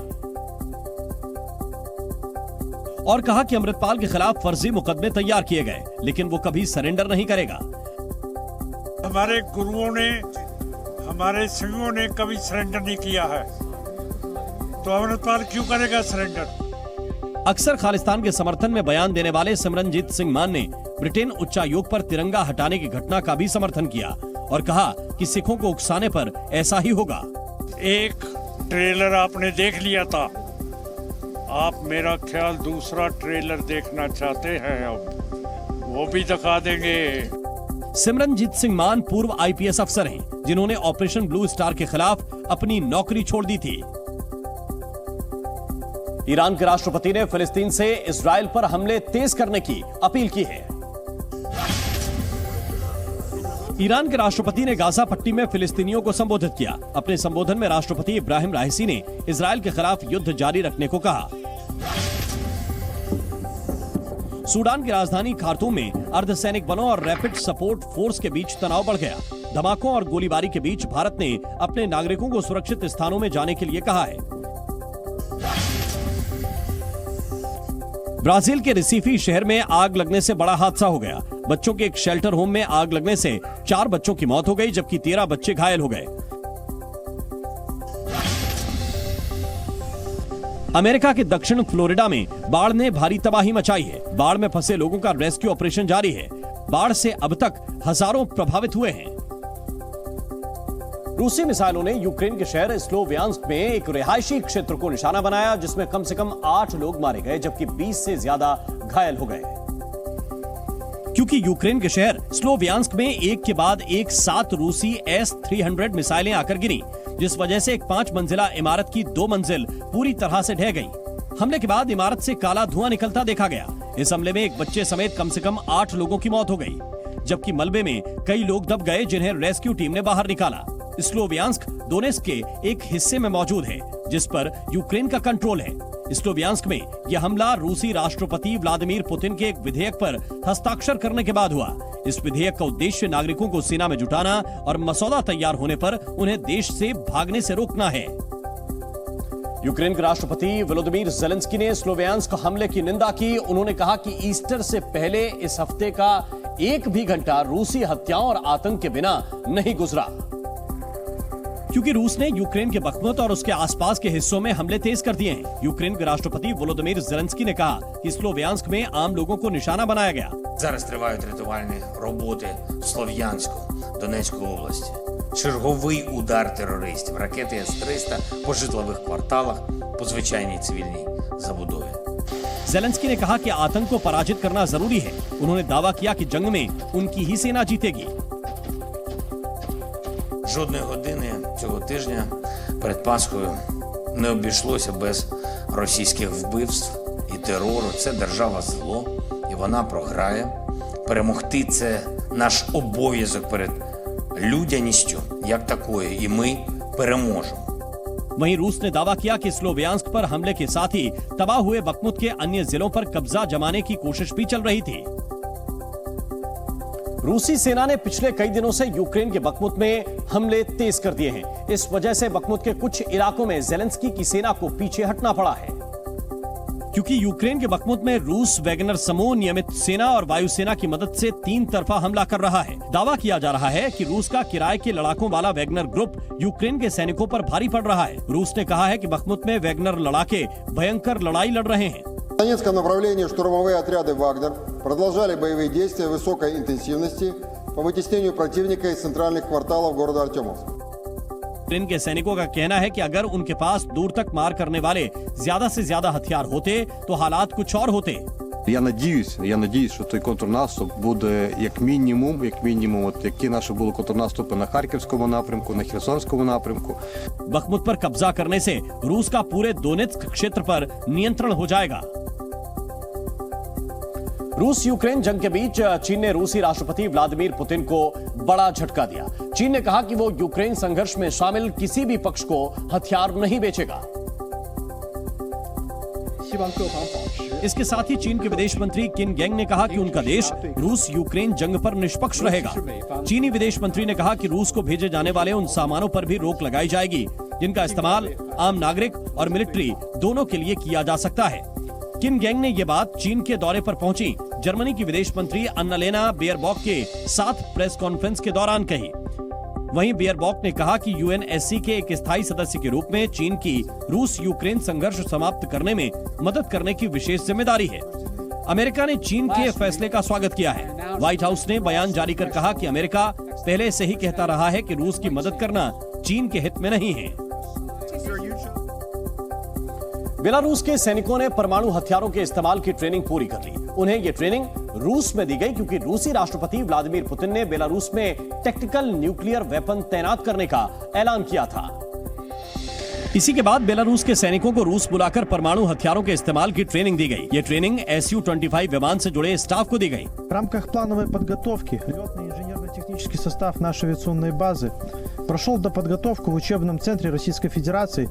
और कहा कि अमृतपाल के खिलाफ फर्जी मुकदमे तैयार किए गए, लेकिन वो कभी सरेंडर नहीं करेगा। हमारे गुरुओं ने, हमारे सिंहों ने कभी सरेंडर नहीं किया है, तो अमृतपाल क्यों करेगा सरेंडर? अक्सर खालिस्तान के समर्थन में बयान देने वाले सिमरनजीत सिंह मान ने ब्रिटेन उच्चायोग पर तिरंगा हटाने की घटना का भी समर्थन किया और कहा कि सिखों को उकसाने पर ऐसा ही होगा। एक ट्रेलर आपने देख लिया था, आप मेरा ख्याल दूसरा ट्रेलर देखना चाहते हैं, अब वो भी दिखा देंगे। सिमरनजीत सिंह मान पूर्व आईपीएस अफसर हैं, जिन्होंने ऑपरेशन ब्लू स्टार के खिलाफ अपनी नौकरी छोड़ दी थी। ईरान के राष्ट्रपति ने फिलिस्तीन से इजरायल पर हमले तेज करने की अपील की है। ईरान के राष्ट्रपति ने गाजा पट्टी में फिलिस्तीनियों को संबोधित किया। अपने संबोधन में राष्ट्रपति इब्राहिम राइसी ने इजरायल के खिलाफ युद्ध जारी रखने को कहा। सूडान की राजधानी खार्तूम में अर्धसैनिक बलों और रैपिड सपोर्ट फोर्स के बीच तनाव बढ़ गया। धमाकों और गोलीबारी के बीच भारत ने अपने नागरिकों को सुरक्षित स्थानों में जाने के लिए कहा है। ब्राजील के रिसीफी शहर में आग लगने से बड़ा हादसा हो गया। बच्चों के एक शेल्टर होम में आग लगने से 4 बच्चों की मौत हो गई, जबकि 13 बच्चे घायल हो गए। अमेरिका के दक्षिण फ्लोरिडा में बाढ़ ने भारी तबाही मचाई है। बाढ़ में फंसे लोगों का रेस्क्यू ऑपरेशन जारी है। बाढ़ से अब तक हजारों प्रभावित हुए हैं। रूसी मिसाइलों ने यूक्रेन के शहर स्लोवियांस्क में एक रिहायशी क्षेत्र को निशाना बनाया, जिसमें कम से कम 8 लोग मारे गए, जबकि 20 से ज्यादा घायल हो गए। क्योंकि यूक्रेन के शहर स्लोवियांस्क में एक के बाद एक 7 रूसी S-300 मिसाइलें आकर गिरी, जिस वजह से एक 5 मंजिला इमारत की 2 मंजिल पूरी तरह से ढह गई। हमले के बाद इमारत से काला धुआं निकलता देखा गया। इस हमले में एक बच्चे समेत कम से कम 8 लोगों की मौत हो गई, जबकि मलबे में कई लोग दब गए, जिन्हें रेस्क्यू टीम ने बाहर निकाला। स्लोवियांस्क डोनेट्स्क के एक हिस्से में मौजूद है, जिस पर यूक्रेन का कंट्रोल है। स्लोवियांस्क में यह हमला रूसी राष्ट्रपति व्लादिमीर पुतिन के एक विधेयक पर हस्ताक्षर करने के बाद हुआ। इस विधेयक का उद्देश्य नागरिकों को सेना में जुटाना और मसौदा तैयार होने पर उन्हें देश से भागने से रोकना है। यूक्रेन के राष्ट्रपति वोलोदिमीर ज़ेलेंस्की ने स्लोवियांस्क हमले की निंदा की। उन्होंने कहा कि ईस्टर से पहले इस हफ्ते का एक भी घंटा रूसी हत्याओं और आतंक के बिना नहीं गुजरा, क्योंकि रूस ने यूक्रेन के बख्मुत और उसके आसपास के हिस्सों में हमले तेज कर दिए हैं। यूक्रेन के राष्ट्रपति वोलोदिमीर ज़ेलेंस्की ने कहा कि स्लोवियांस्क में आम लोगों को निशाना बनाया गया। Зараз тривають рятувальні роботи в Слов'янську, Донецької області. Черговий удар терористів, ракети С-300 по житлових кварталах, по звичайній цивільній забудові. ज़ेलेंस्की ने कहा कि आतंक को पराजित करना जरूरी है। उन्होंने दावा किया कि जंग में उनकी ही सेना जीतेगी। Жодної години цього тижня перед Пасхою не обійшлося без російських вбивств і терору. Це держава зло, і вона програє. Перемогти – це наш обов'язок перед людяністю як такою, і ми переможемо. वहीं रूस ने दावा किया कि स्लोवियांस्क पर हमले के साथ ही तबाह हुए बख्मुत के अन्य जिलों पर कब्जा जमाने की कोशिश भी चल रही थी। रूसी सेना ने पिछले कई दिनों से यूक्रेन के बख्मुत में हमले तेज कर दिए हैं। इस वजह से बख्मुत के कुछ इलाकों में ज़ेलेंस्की की सेना को पीछे हटना पड़ा है, क्योंकि यूक्रेन के बख्मुत में रूस वैगनर समूह नियमित सेना और वायुसेना की मदद से 3 तरफा हमला कर रहा है। दावा किया जा रहा है कि रूस का किराए के लड़ाकों वाला वैगनर ग्रुप यूक्रेन के सैनिकों पर भारी पड़ रहा है। रूस ने कहा है कि बख्मुत में वैगनर लड़ाके भयंकर लड़ाई लड़ रहे हैं। В Донецком направлении штурмовые отряды «Вагнер» продолжали боевые действия высокой интенсивности по вытеснению противника из центральных кварталов города Артемовск. यूक्रेन के सैनिकों का कहना है कि अगर उनके पास दूर तक मार करने वाले ज्यादा से ज्यादा हथियार होते तो हालात कुछ और होते। Я надіюсь, що той контрнаступ буде як мінімум, от які наші були контрнаступи на Харківському напрямку, на Херсонському напрямку. बख्मुत पर कब्जा करने से रूस का पूरे दोनेत्स्क क्षेत्र पर नियंत्रण हो जाएगा। रूस यूक्रेन जंग के बीच चीन ने रूसी राष्ट्रपति व्लादिमीर पुतिन को बड़ा झटका दिया। चीन ने कहा कि वो यूक्रेन संघर्ष में शामिल किसी भी पक्ष को हथियार नहीं बेचेगा। इसके साथ ही चीन के विदेश मंत्री किन गेंग ने कहा कि उनका देश रूस यूक्रेन जंग पर निष्पक्ष रहेगा। चीनी विदेश मंत्री ने कहा कि रूस को भेजे जाने वाले उन सामानों पर भी रोक लगाई जाएगी जिनका इस्तेमाल आम नागरिक और मिलिट्री दोनों के लिए किया जा सकता है। किन गेंग ने ये बात चीन के दौरे पर पहुंची जर्मनी की विदेश मंत्री अन्नालेना बेयरबॉक के साथ प्रेस कॉन्फ्रेंस के दौरान कही। वहीं बेयरबॉक ने कहा कि यूएनएससी के एक स्थायी सदस्य के रूप में चीन की रूस यूक्रेन संघर्ष समाप्त करने में मदद करने की विशेष जिम्मेदारी है। अमेरिका ने चीन के फैसले का स्वागत किया है। व्हाइट हाउस ने बयान जारी कर कहा कि अमेरिका पहले से ही कहता रहा है कि रूस की मदद करना चीन के हित में नहीं है। बेलारूस के सैनिकों ने परमाणु हथियारों के इस्तेमाल की ट्रेनिंग पूरी कर ली। उन्हें यह ट्रेनिंग रूस में दी गई क्योंकि रूसी राष्ट्रपति व्लादिमीर पुतिन ने बेलारूस में टैक्टिकल न्यूक्लियर वेपन तैनात करने का ऐलान किया था। इसी के बाद बेलारूस के सैनिकों को रूस बुलाकर परमाणु हथियारों के इस्तेमाल की ट्रेनिंग दी गई। ये ट्रेनिंग Su-25 विमान से जुड़े स्टाफ को दी गई। В рамках плановой подготовки летный инженерно-технический состав нашей авиационной базы прошел доподготовку в учебном центре Российской Федерации.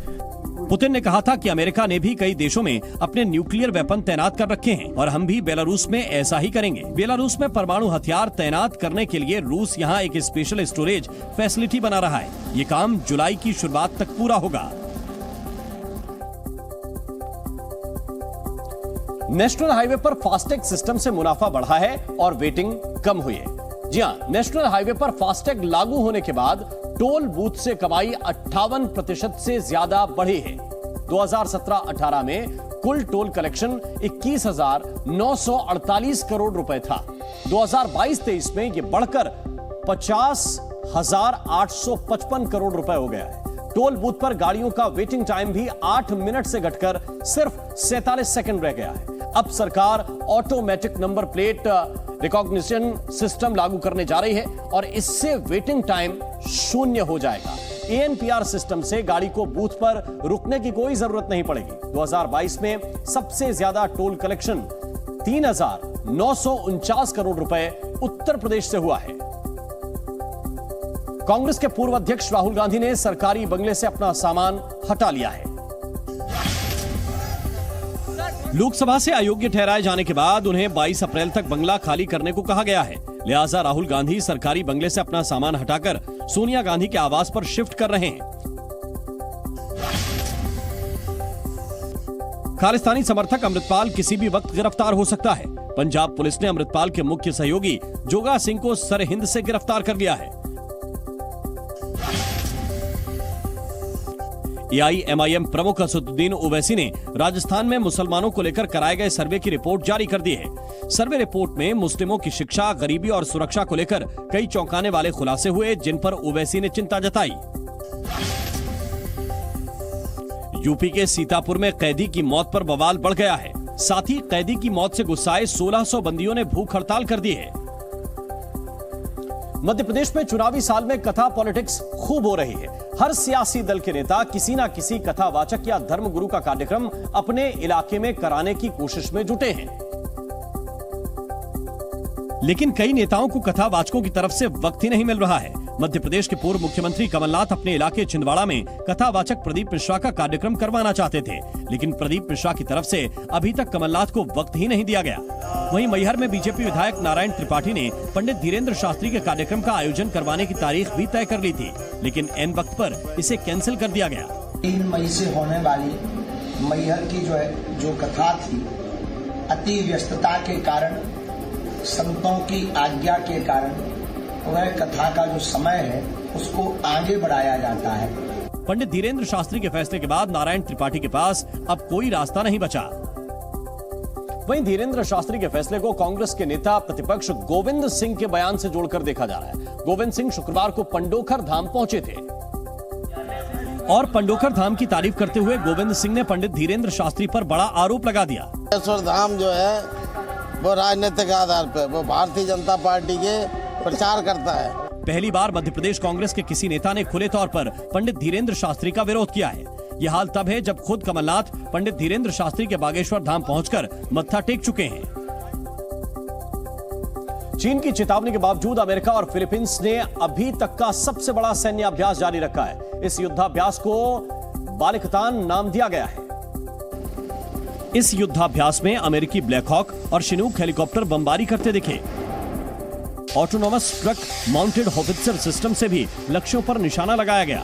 पुतिन ने कहा था कि अमेरिका ने भी कई देशों में अपने न्यूक्लियर वेपन तैनात कर रखे हैं और हम भी बेलारूस में ऐसा ही करेंगे। बेलारूस में परमाणु हथियार तैनात करने के लिए रूस यहां एक स्पेशल स्टोरेज फैसिलिटी बना रहा है। ये काम जुलाई की शुरुआत तक पूरा होगा। नेशनल हाईवे पर फास्टैग सिस्टम से मुनाफा बढ़ा है और वेटिंग कम हुई है। जी हां, नेशनल हाईवे पर फास्टैग लागू होने के बाद टोल बूथ से कमाई 58% से ज्यादा बढ़ी है। 2017-18 में कुल टोल कलेक्शन 21,948 करोड़ रुपए था। 2022-23 में यह बढ़कर 50,855 करोड़ रुपए हो गया है। टोल बूथ पर गाड़ियों का वेटिंग टाइम भी 8 मिनट से घटकर सिर्फ 47 सेकंड रह गया है। अब सरकार automatic number plate recognition system लागू करने जा रही है और इससे वेटिंग टाइम शून्य हो जाएगा। ANPR सिस्टम से गाड़ी को बूथ पर रुकने की कोई जरूरत नहीं पड़ेगी। 2022 में सबसे ज्यादा टोल कलेक्शन 3,949 करोड़ रुपए उत्तर प्रदेश से हुआ है। कांग्रेस के पूर्व अध्यक्ष राहुल गांधी ने सरकारी बंगले से अपना सामान हटा लिया है। लोकसभा से अयोग्य ठहराए जाने के बाद उन्हें 22 अप्रैल तक बंगला खाली करने को कहा गया है। लिहाजा राहुल गांधी सरकारी बंगले से अपना सामान हटाकर सोनिया गांधी के आवास पर शिफ्ट कर रहे हैं। खालिस्तानी समर्थक अमृतपाल किसी भी वक्त गिरफ्तार हो सकता है। पंजाब पुलिस ने अमृतपाल के मुख्य सहयोगी जोगा सिंह को सरहिंद से गिरफ्तार कर लिया है। AIMIM प्रमुख असदुद्दीन ओवैसी ने राजस्थान में मुसलमानों को लेकर कराए गए सर्वे की रिपोर्ट जारी कर दी है। सर्वे रिपोर्ट में मुस्लिमों की शिक्षा, गरीबी और सुरक्षा को लेकर कई चौंकाने वाले खुलासे हुए जिन पर ओवैसी ने चिंता जताई। यूपी के सीतापुर में कैदी की मौत पर बवाल बढ़ गया है। साथ ही कैदी की मौत से गुस्साए 1600 बंदियों ने भूख हड़ताल कर दी है। मध्य प्रदेश में चुनावी साल में कथा पॉलिटिक्स खूब हो रही है। हर सियासी दल के नेता किसी न किसी कथावाचक या धर्मगुरु का कार्यक्रम अपने इलाके में कराने की कोशिश में जुटे हैं। लेकिन कई नेताओं को कथावाचकों की तरफ से वक्त ही नहीं मिल रहा है। मध्य प्रदेश के पूर्व मुख्यमंत्री कमलनाथ अपने इलाके छिंदवाड़ा में कथावाचक प्रदीप मिश्रा का कार्यक्रम करवाना चाहते थे, लेकिन प्रदीप मिश्रा की तरफ से अभी तक कमलनाथ को वक्त ही नहीं दिया गया। वहीं मैहर में बीजेपी विधायक नारायण त्रिपाठी ने पंडित धीरेन्द्र शास्त्री के कार्यक्रम का आयोजन करवाने की तारीख भी तय कर ली थी, लेकिन एन वक्त पर इसे कैंसिल कर दिया गया। 3 मई से होने वाली मैहर की जो कथा थी, अति व्यस्तता के कारण, संतों की आज्ञा के कारण वह कथा का जो समय है उसको आगे बढ़ाया जाता है। पंडित धीरेन्द्र शास्त्री के फैसले के बाद नारायण त्रिपाठी के पास अब कोई रास्ता नहीं बचा। वहीं धीरेन्द्र शास्त्री के फैसले को कांग्रेस के नेता प्रतिपक्ष गोविंद सिंह के बयान से जोड़कर देखा जा रहा है। गोविंद सिंह शुक्रवार को पंडोखर धाम पहुंचे थे और पंडोखर धाम की तारीफ करते हुए गोविंद सिंह ने पंडित धीरेन्द्र शास्त्री पर बड़ा आरोप लगा दिया। धाम जो है वो राजनीतिक आधार पर वो भारतीय जनता पार्टी के प्रचार करता है। पहली बार मध्य प्रदेश कांग्रेस के किसी नेता ने खुले तौर पर पंडित धीरेन्द्र शास्त्री का विरोध किया है। यह हाल तब है जब खुद कमलनाथ पंडित धीरेन्द्र शास्त्री के बागेश्वर धाम पहुंचकर मत्था टेक चुके हैं। चीन की चेतावनी के बावजूद अमेरिका और फिलीपींस ने अभी तक का सबसे बड़ा सैन्य अभ्यास जारी रखा है। इस युद्धाभ्यास को बालिकतान नाम दिया गया है। इस युद्धाभ्यास में अमेरिकी ब्लैक हॉक और शिनूक हेलीकॉप्टर बमबारी करते दिखे। Autonomous truck mounted howitzer system से भी लक्ष्यों पर निशाना लगाया गया।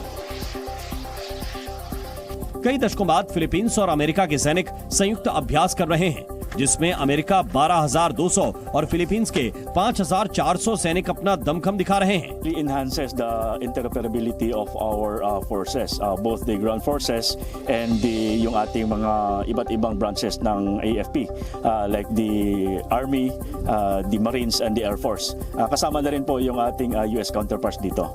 कई दशकों बाद फिलीपींस और अमेरिका के सैनिक संयुक्त अभ्यास कर रहे हैं, जिसमें अमेरिका 12,200 और फिलीपींस के 5,400 सैनिक अपना दमखम दिखा रहे हैं। It enhances the interoperability of our forces, both the ground forces and yung ating mga iba't ibang branches ng AFP, like the Army, the Marines and the Air Force. Kasama na rin po yung ating US counterparts dito.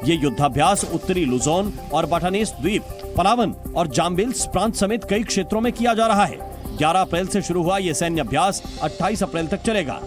ये युद्धाभ्यास उत्तरी Luzon और बाटानेस द्वीप, पलावन और जाम्बिल्स प्रांत समेत कई क्षेत्रों में किया जा रहा है। 11 अप्रैल से शुरू हुआ ये सैन्य अभ्यास 28 अप्रैल तक चलेगा।